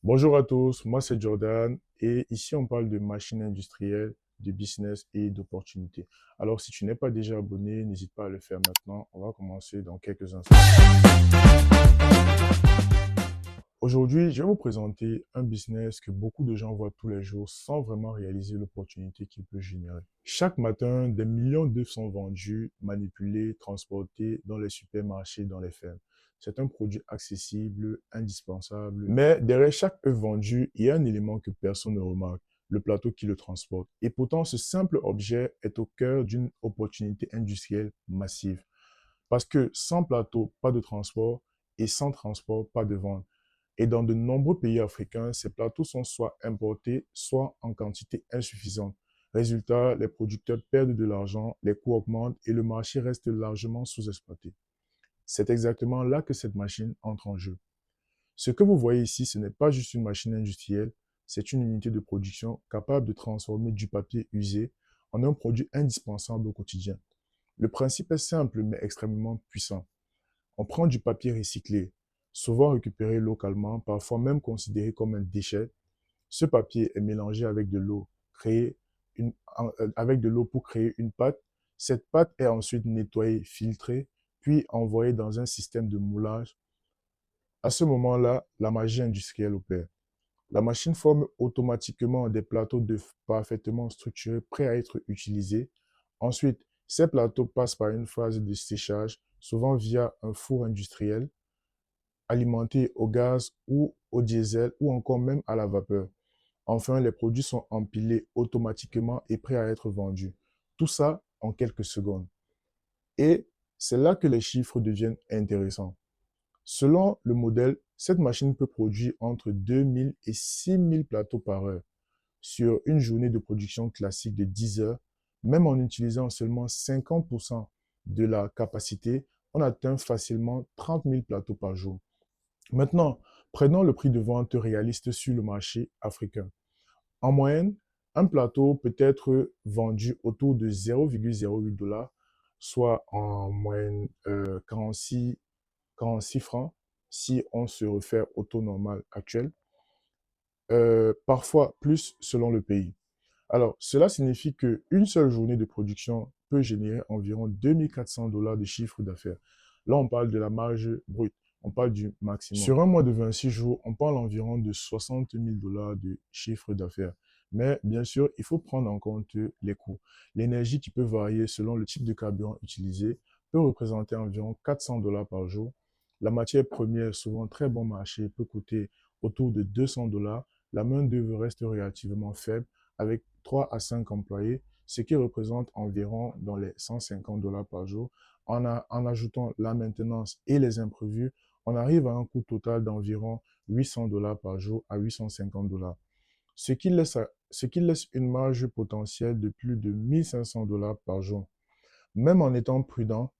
Bonjour à tous, moi c'est Jordan et ici on parle de machines industrielles, de business et d'opportunités. Alors si tu n'es pas déjà abonné, n'hésite pas à le faire maintenant. On va commencer dans quelques instants. Aujourd'hui, je vais vous présenter un business que beaucoup de gens voient tous les jours sans vraiment réaliser l'opportunité qu'il peut générer. Chaque matin, des millions d'œufs sont vendus, manipulés, transportés dans les supermarchés, dans les fermes. C'est un produit accessible, indispensable. Mais derrière chaque œuf vendu, il y a un élément que personne ne remarque, le plateau qui le transporte. Et pourtant, ce simple objet est au cœur d'une opportunité industrielle massive. Parce que sans plateau, pas de transport, et sans transport, pas de vente. Et dans de nombreux pays africains, ces plateaux sont soit importés, soit en quantité insuffisante. Résultat, les producteurs perdent de l'argent, les coûts augmentent et le marché reste largement sous-exploité. C'est exactement là que cette machine entre en jeu. Ce que vous voyez ici, ce n'est pas juste une machine industrielle, c'est une unité de production capable de transformer du papier usé en un produit indispensable au quotidien. Le principe est simple mais extrêmement puissant. On prend du papier recyclé, souvent récupéré localement, parfois même considéré comme un déchet. Ce papier est mélangé avec de l'eau, avec de l'eau pour créer une pâte. Cette pâte est ensuite nettoyée, filtrée, puis envoyée dans un système de moulage. À ce moment-là, la magie industrielle opère. La machine forme automatiquement des plateaux d'œufs parfaitement structurés, prêts à être utilisés. Ensuite, ces plateaux passent par une phase de séchage, souvent via un four industriel, alimenté au gaz ou au diesel ou encore même à la vapeur. Enfin, les produits sont empilés automatiquement et prêts à être vendus. Tout ça en quelques secondes. Et c'est là que les chiffres deviennent intéressants. Selon le modèle, cette machine peut produire entre 2000 et 6000 plateaux par heure sur une journée de production classique de 10 heures. Même en utilisant seulement 50% de la capacité, on atteint facilement 30 000 plateaux par jour. Maintenant, prenons le prix de vente réaliste sur le marché africain. En moyenne, un plateau peut être vendu autour de 0,08 $, soit en moyenne 46 francs si on se réfère au taux normal actuel, parfois plus selon le pays. Alors, cela signifie qu'une seule journée de production peut générer environ 2400 $ de chiffre d'affaires. Là, on parle de la marge brute, on parle du maximum. Sur un mois de 26 jours, on parle environ de 60 000 $ de chiffre d'affaires. Mais bien sûr, il faut prendre en compte les coûts. L'énergie qui peut varier selon le type de carburant utilisé peut représenter environ 400 $ par jour. La matière première, souvent très bon marché, peut coûter autour de 200 $. La main-d'œuvre reste relativement faible avec 3 à 5 employés, ce qui représente environ dans les 150 $ par jour. En ajoutant la maintenance et les imprévus, on arrive à un coût total d'environ 800 $ par jour à 850 $, ce qui laisse une marge potentielle de plus de 1500 $ par jour. Même en étant prudent,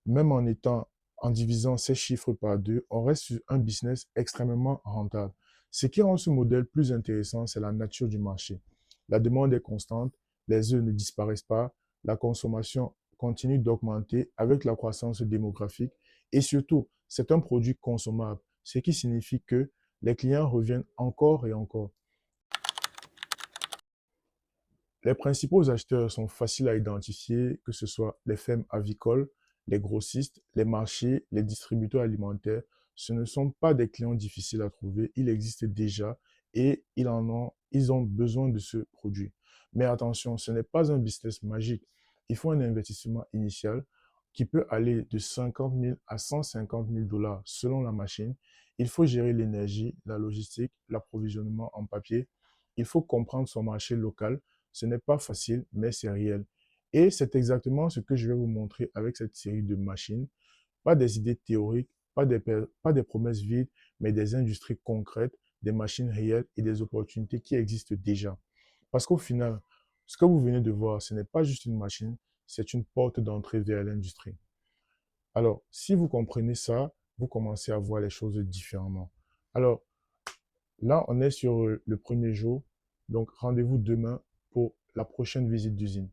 même en divisant ces chiffres par deux, on reste sur un business extrêmement rentable. Ce qui rend ce modèle plus intéressant, c'est la nature du marché. La demande est constante, les œufs ne disparaissent pas, la consommation continue d'augmenter avec la croissance démographique et surtout, c'est un produit consommable, ce qui signifie que les clients reviennent encore et encore. Les principaux acheteurs sont faciles à identifier, que ce soit les fermes avicoles, les grossistes, les marchés, les distributeurs alimentaires. Ce ne sont pas des clients difficiles à trouver, ils existent déjà et ils ont besoin de ce produit. Mais attention, ce n'est pas un business magique. Il faut un investissement initial qui peut aller de 50 000 à 150 000 $ selon la machine. Il faut gérer l'énergie, la logistique, l'approvisionnement en papier. Il faut comprendre son marché local. Ce n'est pas facile, mais c'est réel. Et c'est exactement ce que je vais vous montrer avec cette série de machines. Pas des idées théoriques, pas des promesses vides, mais des industries concrètes, des machines réelles et des opportunités qui existent déjà. Parce qu'au final, ce que vous venez de voir, ce n'est pas juste une machine, c'est une porte d'entrée vers l'industrie. Alors, si vous comprenez ça, vous commencez à voir les choses différemment. Alors, là, on est sur le premier jour. Donc, rendez-vous demain pour la prochaine visite d'usine.